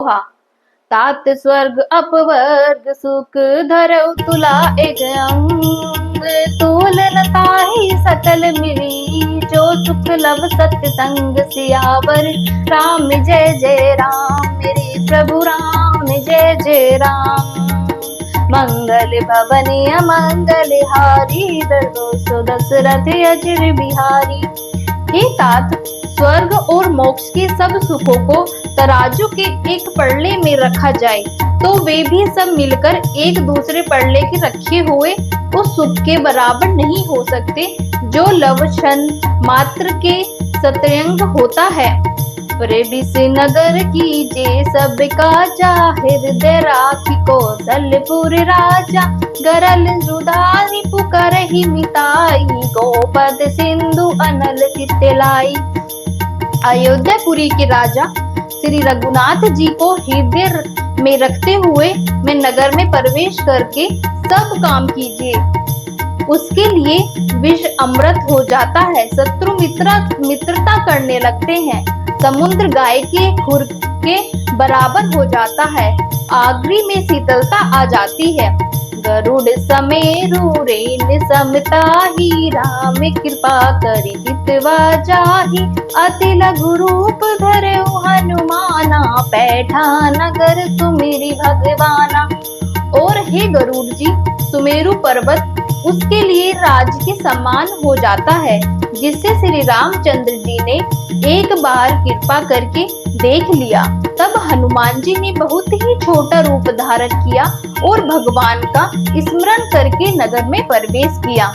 तात स्वर्ग अपवर्ग सुख धरौ तुला एक अंग, तूल न ताहि सकल मिली जो सुख लब सत्य संग। सियावर राम जय जय राम, मेरे प्रभु राम जय जय राम। मंगल भवन अमंगल हारी, दरदोष दशरथ अजर बिहारी। हे तात, स्वर्ग और मोक्ष के सब सुखों को तराजू के एक पड़ले में रखा जाए तो वे भी सब मिलकर एक दूसरे पड़ले के रखे हुए उस सुख के बराबर नहीं हो सकते जो लव क्षण मात्र के सतरंग होता है। नगर कीजे सब काजा, हृदय राखी कौशलपुर राजा। गरल रुदारी पुकारहि मिताई, गोपद सिंधु अनल चितलाई। अयोध्यापुरी के राजा श्री रघुनाथ जी को हृदय में रखते हुए मैं नगर में प्रवेश करके सब काम कीजिए। उसके लिए विष अमृत हो जाता है, शत्रु मित्रता करने लगते हैं, समुद्र गाय के खुर के बराबर हो जाता है, आगरी में शीतलता आ जाती है। गरुड़ समेरु रेन समताही, राम कृपा करि हितवा जाहि। अति लघु रूप धरऊ हनुमाना, पैठा नगर सुमिरि भगवाना। और हे गरुड़ जी, सुमेरु पर्वत उसके लिए राज के समान हो जाता है, जिससे श्री रामचंद्र जी ने एक बार कृपा करके देख लिया। तब हनुमान जी ने बहुत ही छोटा रूप धारण किया और भगवान का स्मरण करके नगर में प्रवेश किया।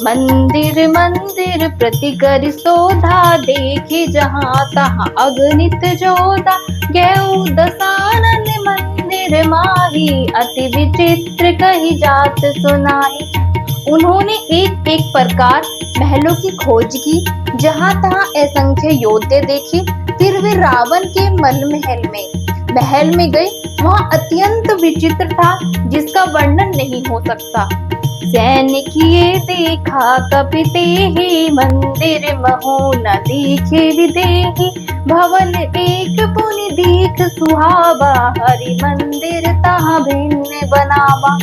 मंदिर मंदिर प्रति कर शोधा, देखे जहाँ तहाँ अगणित जोधा। गौ दसानन मंदिर माही, अति विचित्र कही जात सुनाई। उन्होंने एक एक प्रकार महलों की खोज की, जहाँ तहाँ असंख्य योद्धे देखे। फिर वे रावण के महल में गए। वहाँ अत्यंत विचित्र था, जिसका वर्णन नहीं हो सकता। सैनिक ये देखा कपिते ही, मंदिर महु न दिखे विदेही। भवन एक पुनि दीख सुहावा, हरि मंदिर तहाँ भिन्न बनावा।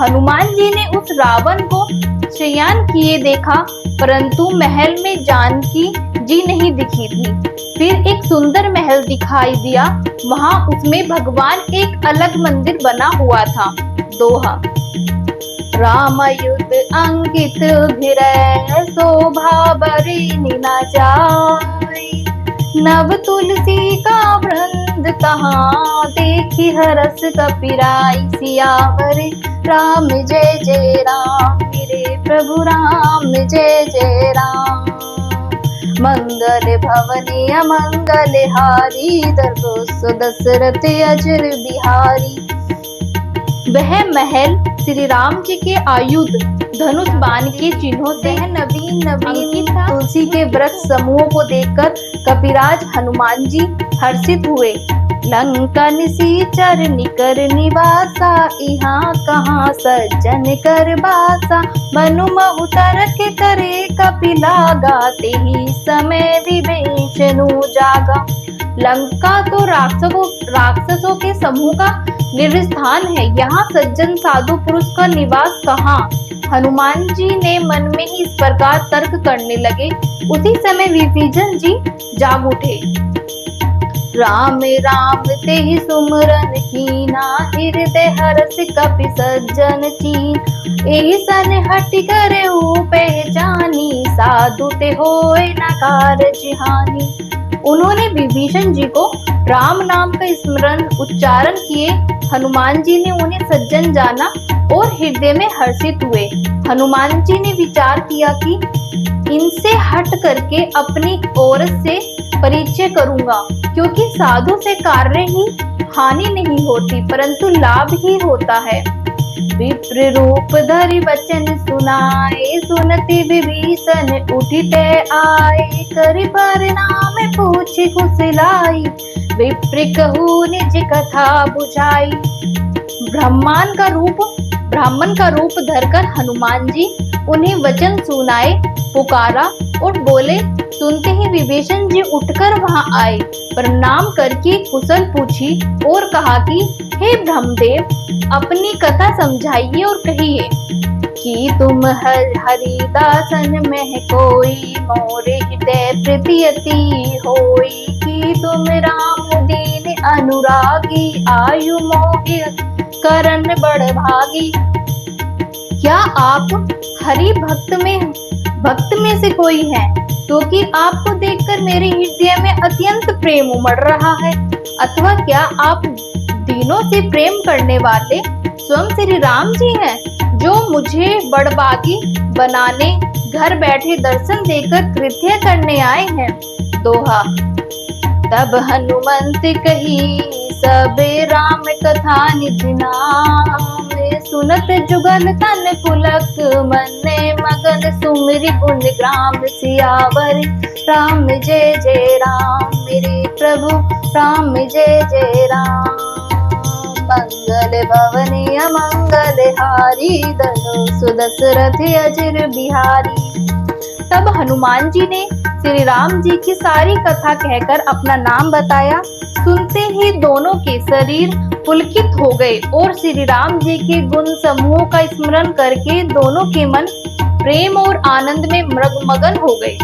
हनुमान जी ने उस रावण को शयन किए देखा, परंतु महल में जानकी जी नहीं दिखी थी। फिर एक सुंदर महल दिखाई दिया, वहां उसमें भगवान एक अलग मंदिर बना हुआ था। दोहा। राम युद्ध अंकित भिरै, शोभा बरी न जाय। नव तुलसी का वृंद कहाँ, देखी हरस कपिराई। सियावर राम जय जय राम, मेरे प्रभु राम जय जय राम। मंगल भवनी अमंगल हारी, दरदोष दशरथ अजर बिहारी। वह महल श्री राम जी के आयुध धनुष बाण के चिन्हों से नवीन तुलसी के वृक्ष समूहों को देखकर कपिराज हनुमान जी हर्षित हुए। लंका निशाचर निकर निवासा, यहाँ कहाँ सज्जन कर बासा। मनु तरक करे कपिलागा, तेहि समय विवेचनु जागा। लंका तो राक्षसों के समूह का निर्स्थान है, यहाँ सज्जन साधु पुरुष का निवास कहाँ। हनुमान जी ने मन में ही इस प्रकार तर्क करने लगे। उसी समय विभीषण जी जाग उठे। राम राम तेहि सुमरन कीना, हृदय हर्ष कपि सज्जन चीन। एहि सन हटि करहु पहचानी, साधु ते होय न कारज हानि। उन्होंने विभीषण जी को राम नाम का स्मरण उच्चारण किए। हनुमान जी ने उन्हें सज्जन जाना और हृदय में हर्षित हुए। हनुमान जी ने विचार किया कि इनसे हट करके अपनी औरत से परिचय करूंगा, क्योंकि साधु से कार्य ही हानि नहीं होती परंतु लाभ ही होता है। विप्र रूप धरि वचन सुनाए, सुनति विभीषण उठिते आए। करि परिणाम पूछि कुशलाई, विप्र कहू निज कथा बुझाई। ब्राह्मण का रूप धरकर हनुमान जी उन्हें वचन सुनाए, पुकारा और बोले, सुनते ही विभीषण जी उठकर वहां आए, प्रणाम करके कुशल पूछी और कहा कि हे ब्रह्मदेव, अपनी कथा समझाइए और कहिए कि तुम हरिदासन में कोई मोरे हृदय प्रीति अति होई, कि तुम राम दीन अनुरागी, आयु मोहि करण बड़ भागी। क्या आप हरि भक्त में से कोई है, क्योंकि आपको देखकर मेरे हृदय में अत्यंत प्रेम उमड़ रहा है? अथवा क्या आप दीनों से प्रेम करने वाले स्वयं श्री राम जी हैं, जो मुझे बड़भागी बनाने घर बैठे दर्शन देकर कृत्य करने आए हैं? दोहा। तब हनुमंत कही सबे राम कथा निज नाम, सुनत जुगल तन पुलक मन्ने मगन सुमिरि गुण ग्राम, सियावर राम जय जय राम, मेरे प्रभु राम जय जय राम। मंगल भवन अमंगल हारी, धनुष दशरथ अजर बिहारी। तब हनुमान जी ने श्री राम जी की सारी कथा कहकर अपना नाम बताया। सुनते ही दोनों के शरीर पुलकित हो गए और श्री राम जी के गुण समूहों का स्मरण करके दोनों के मन प्रेम और आनंद में मगन हो गए।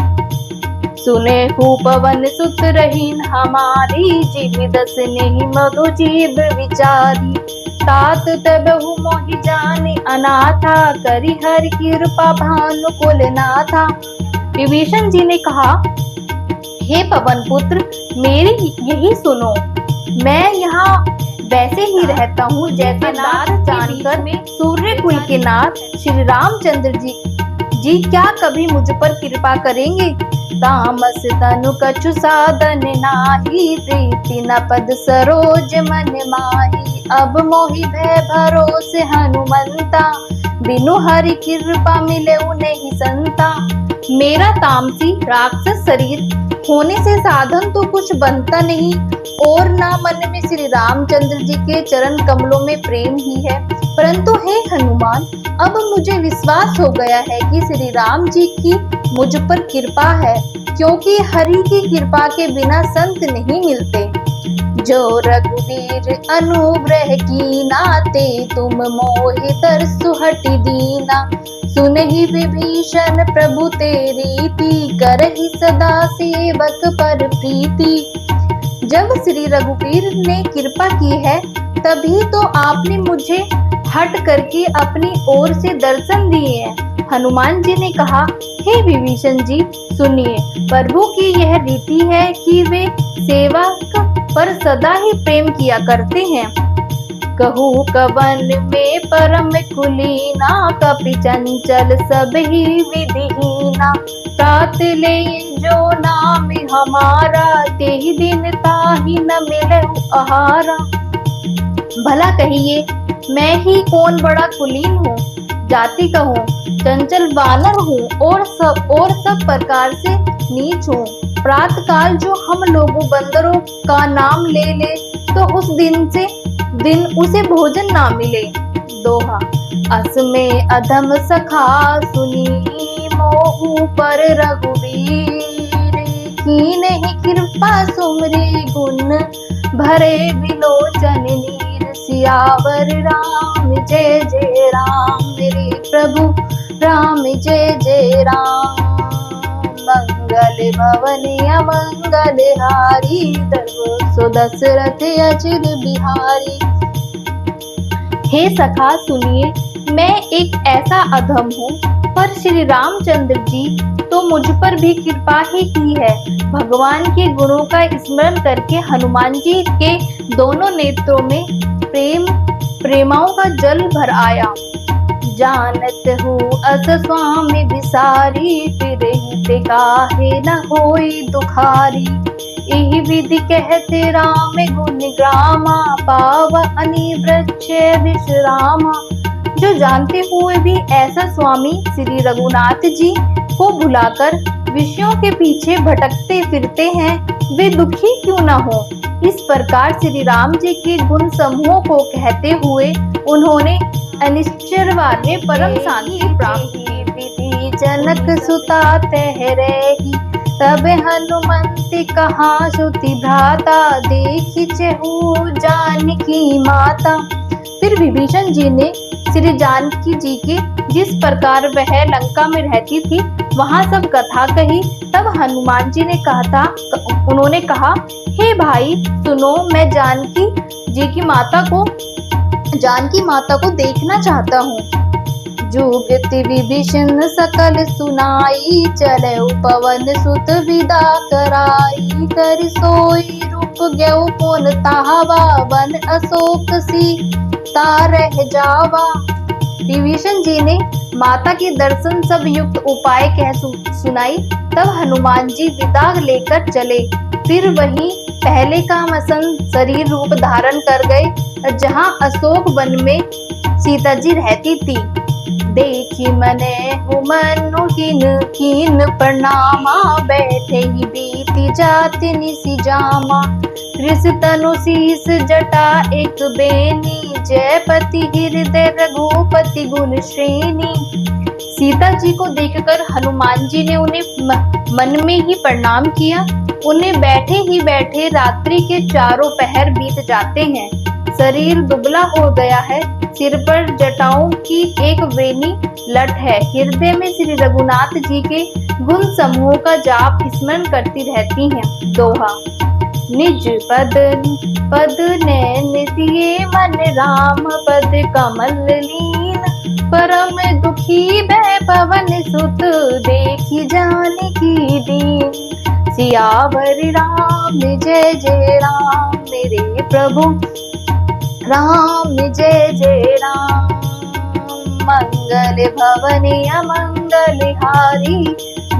सुने हु पवन सुत रहीन हमारी, जीव दस नहीं मधु जीव विचारी, तात तबहु मोहि जाने अनाथा, करि हरि कृपा भानु कुल नाथा। विभीषण जी ने कहा, हे पवन पुत्र, मेरी यही सुनो, मैं यहाँ वैसे ही रहता हूँ जैसे नाथ जानकर में सूर्य कुल के नाथ श्री रामचंद्र जी क्या कभी मुझ पर कृपा करेंगे? तामस तनु कछु साधन नाही, प्रीति न पद सरोज मन माही, अब मोहि भय भरोसे हनुमंता, बिनु हरि कृपा मिले नहीं संता। मेरा तामसी राक्षस शरीर होने से साधन तो कुछ बनता नहीं, और ना मन में श्री रामचंद्र जी के चरण कमलों में प्रेम ही है। परंतु हे हनुमान, अब मुझे विश्वास हो गया है कि श्री राम जी की मुझ पर कृपा है, क्योंकि हरि की कृपा के बिना संत नहीं मिलते। जो रघुवीर अनुग्रह की नाते, तुम मोहि तरसु हटि दीना, सुनहि विभीषण प्रभु तेरी ती, करहि सदा सेवक पर प्रीति। जब श्री रघुवीर ने कृपा की है, तभी तो आपने मुझे हट करके अपनी ओर से दर्शन दिए हैं। हनुमान जी ने कहा, हे विभीषण जी, सुनिए, प्रभु की यह रीति है कि वे सेवक पर सदा ही प्रेम किया करते हैं। कहू कवन में परम कुलीना, कपि चंचल सब ही विधिहीना, तात ले जो नाम हमारा, तेहि दिन ताहि न मिले आहारा। भला कहिए, मैं ही कौन बड़ा कुलीन हूँ, जाति का हूँ, चंचल वानर हूँ और सब प्रकार से नीच हूँ। प्रातः काल जो हम लोगों बंदरों का नाम ले ले, तो उस दिन उसे भोजन ना मिले। दोहा। अस में अधम सखा सुनी, मोहु पर रघुवीर, की नहीं कृपा सुमरी गुण, भरे विलोचन नीर, सियावर राम जय जय राम, मेरे प्रभु राम जय जय राम। मंगल भवन अमंगल हारी, धनुष दशरथ अजर बिहारी। हे सखा सुनिए, मैं एक ऐसा अधम हूँ, पर श्री रामचंद्र जी तो मुझ पर भी कृपा ही की है। भगवान के गुणों का स्मरण करके हनुमान जी के दोनों नेत्रों में प्रेमाओं का जल भर आया। जानत हूँ अस स्वामी विसारी, फिरहि काहे न होई दुखारी, यही विधि कहते राम गुण ग्रामा, पावनि वृक्ष विश्रामा। जो जानते हुए भी ऐसा स्वामी श्री रघुनाथ जी को भुलाकर विषयों के पीछे भटकते फिरते हैं, वे दुखी क्यों न हो। इस प्रकार श्री राम जी के गुण समूहों को कहते हुए उन्होंने अनिश्चरवाद में परम शांति प्राप्त की। विधि जनक सुता तहरेहि, तब हनुमंत कहा श्रुति भ्राता, देखी चहु जानकी माता। फिर विभीषण जी ने श्री जानकी जी की जिस प्रकार वह लंका में रहती थी वहां सब कथा कही। तब हनुमान जी ने उन्होंने कहा, हे भाई सुनो, मैं जानकी माता को देखना चाहता हूँ। जुगति विभीषण सकल सुनाई, चले पवन सुत विदा कराई। कर सोई रूप गयो पुन तावा, वन अशोक सीता रह जावा। विभीषण जी ने माता के दर्शन सब युक्त उपाय कह सुनाई। तब हनुमान जी विदा लेकर चले। फिर वही पहले का मसन शरीर रूप धारण कर गए जहाँ अशोक वन में सीता जी रहती थी। देखी मने हुमनु कीन प्रणामा, बैठे ही बीती जाति निसी जामा। कृष तनु शीस जटा एक बेनी, जयपति हृदय रघुपति गुण श्रेणी। सीता जी को देखकर हनुमान जी ने उन्हें मन में ही प्रणाम किया। उन्हें बैठे ही बैठे रात्रि के चारों पहर बीत जाते हैं। शरीर दुबला हो गया है, सिर पर जटाओं की एक वेणी लट है। हृदय में श्री रघुनाथ जी के गुण समूह का जाप स्मरण करती रहती हैं। दोहा। निज पद नैन दिए मन, राम पद कमल लीन। परम दुखी भय पवन सुत, देखी जानकी दीन। सियावर राम जय जय राम, मेरे प्रभु राम जय जय राम। मंगल भवन अमंगल हारी,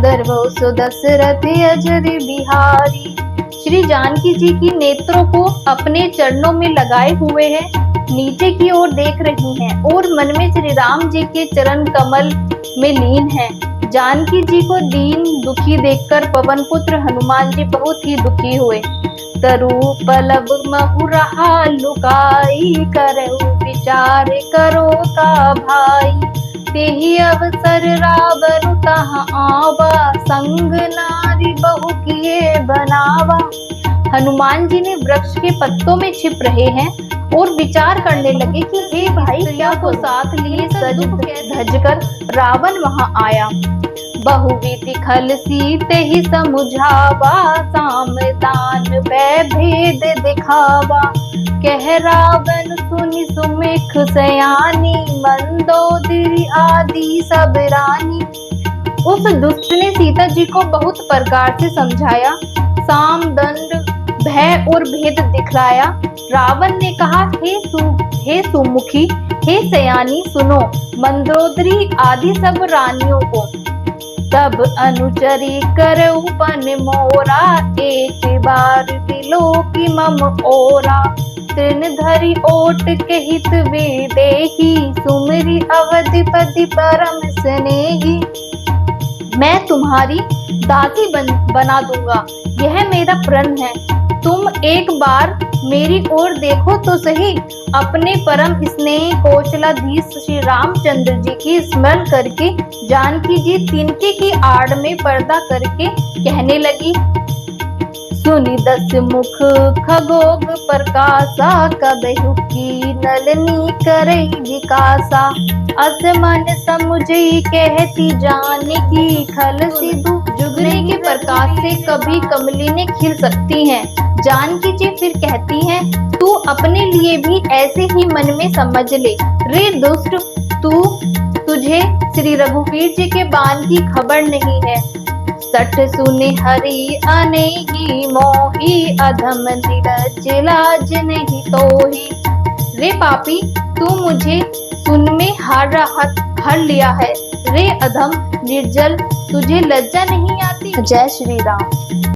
दर्भो सो दशरथ अजर बिहारी। श्री जानकी जी की नेत्रों को अपने चरणों में लगाए हुए है, नीचे की ओर देख रही हैं और मन में श्री राम जी के चरण कमल में लीन है। जानकी जी को दीन दुखी देखकर पवन पुत्र हनुमान जी बहुत ही दुखी हुए। तरु पलब महु रहा लुकाई, करहु विचार करो का भाई। तेहि अवसर रावण तहाँ आवा, संग नारी बहु किए बनावा। हनुमान जी ने वृक्ष के पत्तों में छिप रहे हैं और विचार करने लगे कि हे भाई, प्रिया को साथ लिए सज धजकर रावण वहां आया। बहुविधि खल सीते ही समुझावा, साम दान भय भेद दिखावा। कह रावण सुनि सुमिख सयानी, मंदोदरी आदि सब रानी। उस दुष्ट ने सीता जी को बहुत प्रकार से समझाया, साम दंड भय और भेद दिखलाया। रावण ने कहा, हे सुमुखी, हे सयानी, सुनो मंदोदरी आदि सब रानियों को। तब अनुचरी करऊ पन मोरा, एक बार बिलोकी मम ओरा। तृण धरि ओट कहित विदेही, सुमरी अवधिपति परम स्नेही। मैं तुम्हारी दासी बना दूंगा, यह मेरा प्रण है। तुम एक बार मेरी ओर देखो तो सही। अपने परम स्नेह कौशलाधीश श्री रामचंद्र जी की स्मरण करके जानकी जी तिनके की आड़ में पर्दा करके कहने लगी, सुनि दस मुख खगोग प्रकाशा, कबहु की नलनी करई विकासा। असमन समुझई कहती जानकी, खल सिधु जुगने के प्रकाश से कभी कमली ने खिल सकती हैं। जानकी जी फिर कहती हैं, तू अपने लिए भी ऐसे ही मन में समझ ले। रे दुष्ट, तुझे श्री रघुवीर जी के बाण की खबर नहीं है। सठ सुनि हरि अनेही मोही, अधम नीरज लाज नहीं तोही। रे पापी, तू मुझे सुन में हार लिया है। रे अधम निर्जल, तुझे लज्जा नहीं आती। जय श्री राम।